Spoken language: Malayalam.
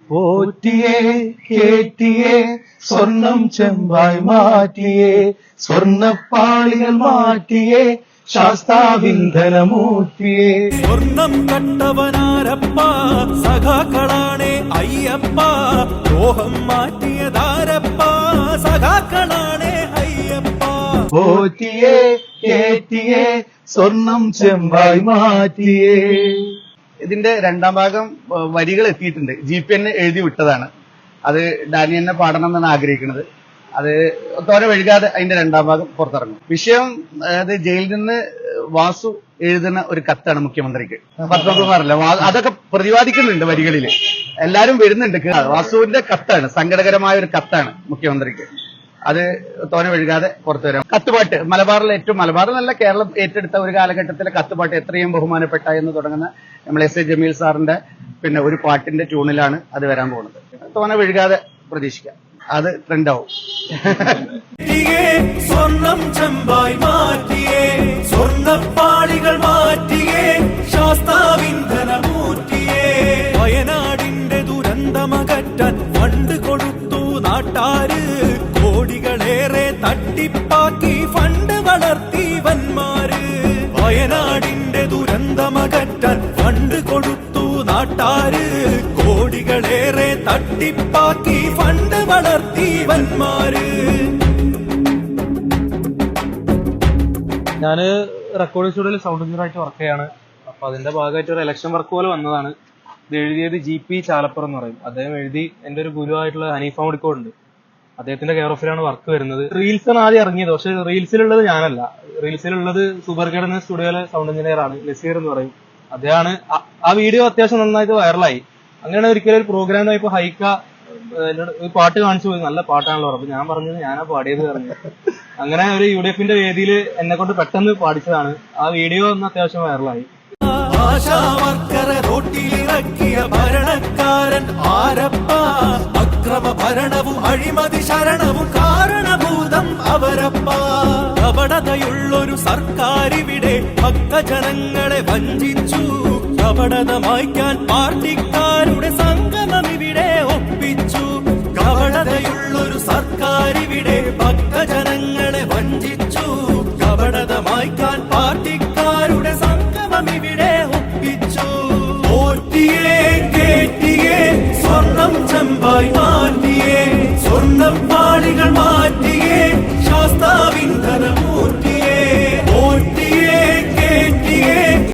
പോറ്റിയേ കേറ്റിയേ സ്വർണം ചെമ്പായി മാറ്റിയേ സ്വർണ്ണപ്പാളികൾ മാറ്റിയേ ശാസ്താവിന്ധനമൂർത്തിയേ. സ്വർണം കട്ടവനാരപ്പ സഖാക്കളാണേ അയ്യപ്പ, ദ്രോഹം മാറ്റിയതാരപ്പ സഖാക്കളാണേ അയ്യപ്പ. പോറ്റിയേ കേറ്റിയേ സ്വർണം ചെമ്പായി മാറ്റിയേ. ഇതിന്റെ രണ്ടാം ഭാഗം വരികൾ എത്തിയിട്ടുണ്ട്. GPN എഴുതി വിട്ടതാണ്. അത് ഡാനിയലിനെ പാടണം എന്നാണ് ആഗ്രഹിക്കുന്നത്. അത് തോര വഴുകാതെ അതിന്റെ രണ്ടാം ഭാഗം പുറത്തിറങ്ങും. വിഷയം അത് ജയിലിൽ നിന്ന് വാസു എഴുതുന്ന ഒരു കത്താണ് മുഖ്യമന്ത്രിക്ക്. പത്മകുമാറല്ല, അതൊക്കെ പ്രതിപാദിക്കുന്നുണ്ട് വരികളില്. എല്ലാരും വരുന്നുണ്ട്. വാസുവിന്റെ കത്താണ്, സങ്കടകരമായ ഒരു കത്താണ് മുഖ്യമന്ത്രിക്ക്. അത് തോന വഴുകാതെ പുറത്തു വരാം. കത്തുപാട്ട് മലബാറിലെ ഏറ്റവും, മലബാറിലല്ല കേരളം ഏറ്റെടുത്ത ഒരു കാലഘട്ടത്തിലെ കത്തുപാട്ട് എത്രയും ബഹുമാനപ്പെട്ട എന്ന് തുടങ്ങുന്ന നമ്മൾ S A ജമീൽ സാറിന്റെ പിന്നെ ഒരു പാട്ടിന്റെ ട്യൂണിലാണ് അത് വരാൻ പോകുന്നത്. തോന വഴുകാതെ പ്രതീക്ഷിക്കാം. അത് ട്രെൻഡാവും. സ്വർണം ചെമ്പായി മാറ്റിയേ സ്വർണ്ണപ്പാളികൾ മാറ്റിയേ ശാസ്താവിന്ധനമൂർത്തിയേ. വയനാടിന്റെ ദുരന്തമകറ്റാൻ ഫണ്ട് കൊടുത്തു നാട്ടാര്, കോടികളേറെ തട്ടിപ്പാക്കി ഫണ്ട് വളർത്തി വന്മാര്. വയനാടിന്റെ ദുരന്തമകറ്റാൻ ഫണ്ട് കൊടുത്തു നാട്ടാര്, കോടികളേറെ തട്ടിപ്പാക്കി ഫണ്ട് വളർത്തി വന്മാര്. ഞാന് റെക്കോർഡിംഗ് സ്റ്റുഡിയോയിൽ സൗണ്ട് എഞ്ചിനീയറായിട്ട് വർക്ക് ചെയ്യാണ്. അപ്പൊ അതിന്റെ ഭാഗമായിട്ട് ഒരു ഇലക്ഷൻ വർക്ക് പോലെ വന്നതാണ്. ഇത് എഴുതിയത് GP ചാലപ്പുറം എന്ന് പറയും. അദ്ദേഹം എഴുതി എന്റെ ഒരു ഗുരുവായിട്ടുള്ള ഹനീഫ മുടിക്കോട് ഉണ്ട്, അദ്ദേഹത്തിന്റെ കെയർ ഓഫിലാണ് വർക്ക് വരുന്നത്. റീൽസാണ് ആദ്യം ഇറങ്ങിയത്, പക്ഷെ റീൽസിലുള്ളത് ഞാനല്ല. റീൽസിലുള്ളത് സൂപ്പർകേഡ് എന്ന സ്റ്റുഡിയോയിലെ സൗണ്ട് എഞ്ചിനീയർ ആണ്, നസീർ എന്ന് പറയും. അദ്ദേഹമാണ് ആ വീഡിയോ അത്യാവശ്യം നന്നായിട്ട് വൈറലായി. അങ്ങനെ ഒരിക്കലും ഒരു പ്രോഗ്രാം ഇപ്പൊ ഹൈക്ക ഒരു പാട്ട് കാണിച്ചു പോയി, നല്ല പാട്ടാണല്ലോ. അപ്പൊ ഞാൻ പറഞ്ഞത് ഞാനാ പാടിയത് പറഞ്ഞു. അങ്ങനെ ഒരു UDF-ന്റെ വേദിയിൽ എന്നെ കൊണ്ട് പെട്ടെന്ന് പാടിച്ചതാണ്. ആ വീഡിയോ ഒന്ന് അത്യാവശ്യം വൈറലായി. ആശാവർക്കറെ റോട്ടിലിറക്കിയ ഭരണക്കാരൻ ആരപ്പ, അക്രമ ഭരണവും അഴിമതി ശരണവും കാരണഭൂതം അവരപ്പ. കപടതയുള്ളൊരു സർക്കാരിവിടെ ഭക്തജനങ്ങളെ വഞ്ചിച്ചു, കപടത മായ്ക്കാൻ പാർട്ടിക്കാരുടെ സംഗമം ഇവിടെ ഒപ്പിച്ചു. കപടതയുള്ളൊരു സർക്കാരിവിടെ ഭക്തജന